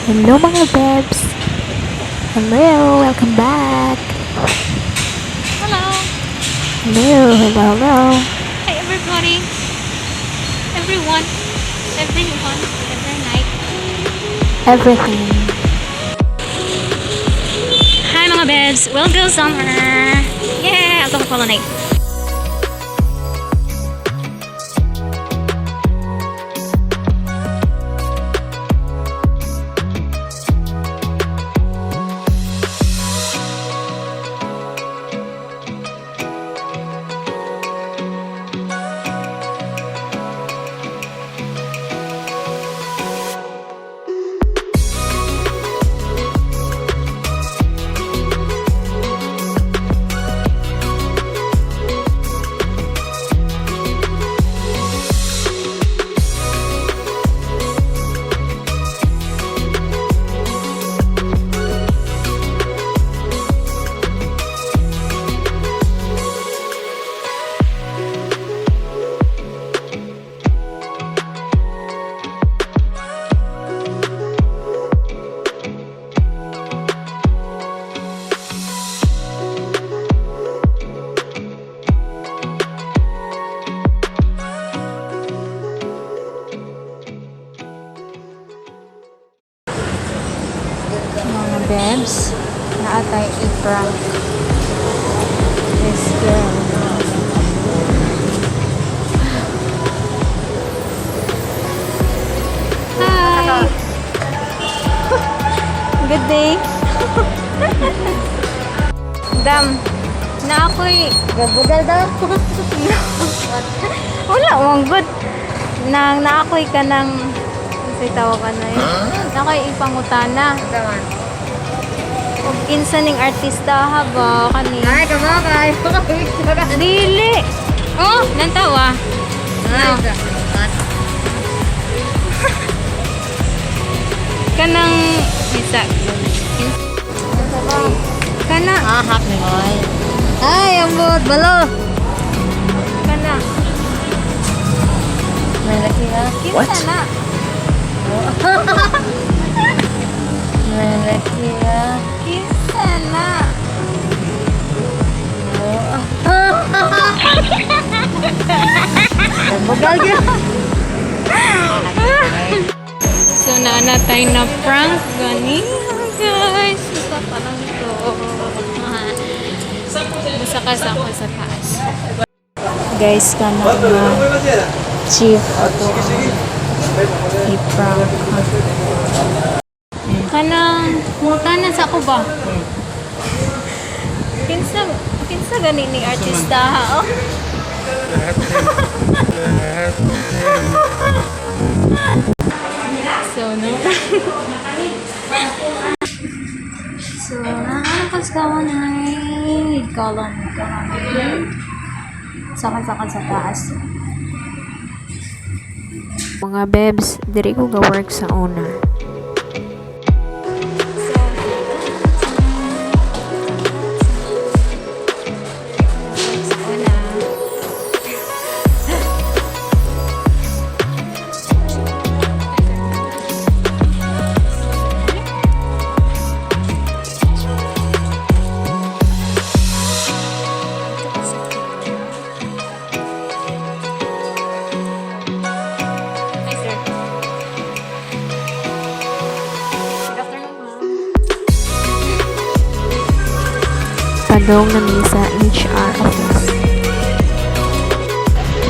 Hello mga bebs! Hello! Welcome back! Hello! Hello! Hi everybody! Everyone! Every night! Everything! Hi mga bebs! We'll go somewhere! Yeah! I'll go follow night! Mga bebs, naatay i-prank this girl. Hi! Good day! Dam! Na ako'y... Gabugal daw! Wala! Wang good! Na ako'y ka ng... Kasi tawagan na yun. Na ako'y ipangutana. Kung kinsa ning artista ha ba? Kani? Ay, kabakay! Dili! Oh! Nantawa! No. Kanang... Isa. Kana. Ahak ni Moy. Ay, ambot! Balo! Kana. May laki ha? Kinsa na? May laki ha? Kinsa na? Gabugal yun! So, naanatay na prank. Gani. Guys, isa pa lang ito. Busakas ako sa taas. Guys, kanang chief ato i-prank. Kanang, mutana sa ako ba? Kinsa gani ni artista ha? Oh? So, no? So, nakakapas ka mo na ikaw lang saka sa taas. Mga bebs, diri ko ga-work sa una. Hi, sir. Good afternoon, ma'am. Padong na mi sa HR office.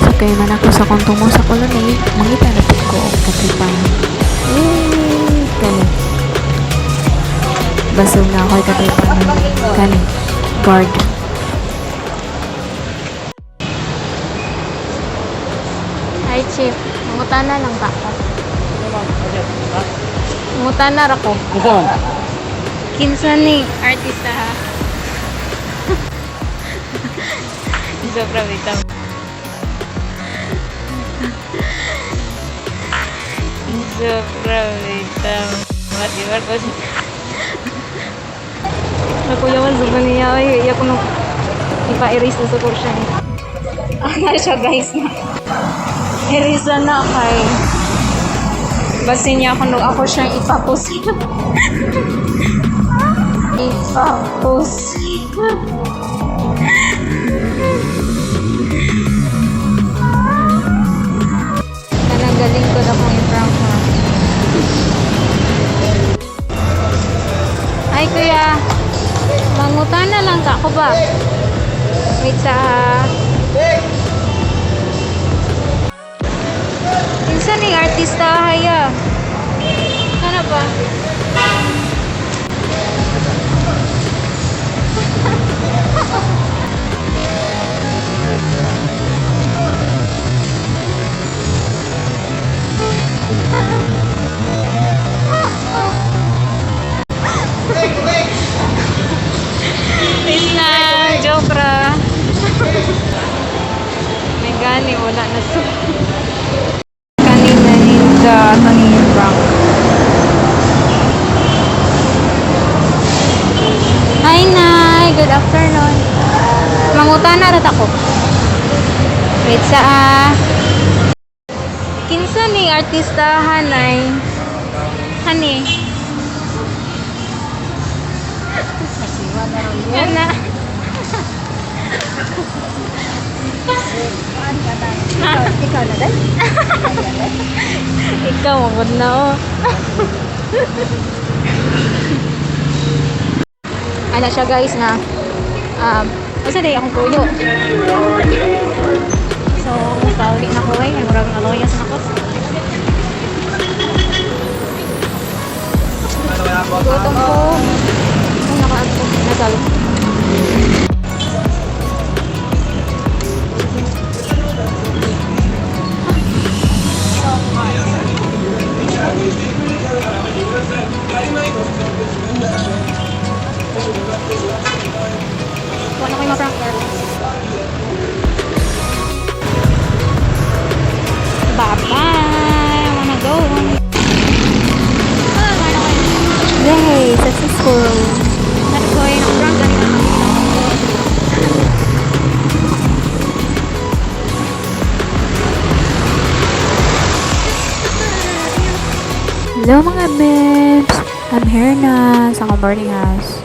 So kayo man ako sa kontong mo sa kolonay, mangita na po ko og katripan. Kani. Basog na ako katripan kani. Guard. Hi, Chief. Mangutana lang ka. Mangutana ra ko. Kinsa ni artista ha? Sobra bitang. Sobra bitang. Mati ba ko si... Ako yaman sa niya. Ay, iyak ko nung ipa-erase na sa kursiyan. Ah, na siya guys na. Erase na kay Basin niya ako nung ako siyang ipapus. Ipapus. Nanagaling ko na kung i-prank mo. Ay kuya, mangutana lang ka ko ba? Wait sa... Minsan yung artista haya. Ano ba? Wait lang, joke ra. May gani, wala na to. Kanina ninja, kanina prank. Hi, Nay. Good afternoon. Mangutana rat ako. Wait sa kinsa ni artista hanay? Hani? Yan na. Ikaw na dahil? Ikaw, magod na oh. Ano siya guys na basta day akong kulo. So, kauli na ko ay murag aloyas na ko. Gutom ko. Kung nakaagpo, nasalo. Wala kayo ma-prank girl. Bye-bye! I wanna go. Yay! Successful! Let's go in ang prank. Hello mga babes! I'm here na sa akong boarding house.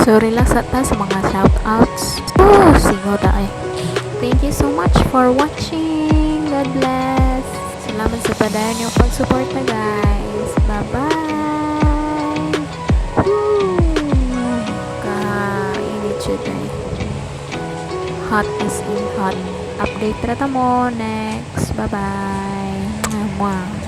So, relax at ta sa mga shoutouts. Oh, singo ta eh. Thank you so much for watching. God bless. Salamat sa padayon yung pag-suporta guys. Bye-bye! Woo! Kainit siya tayo. Hot is in hot. Update rata mo next. Bye-bye! Mwah!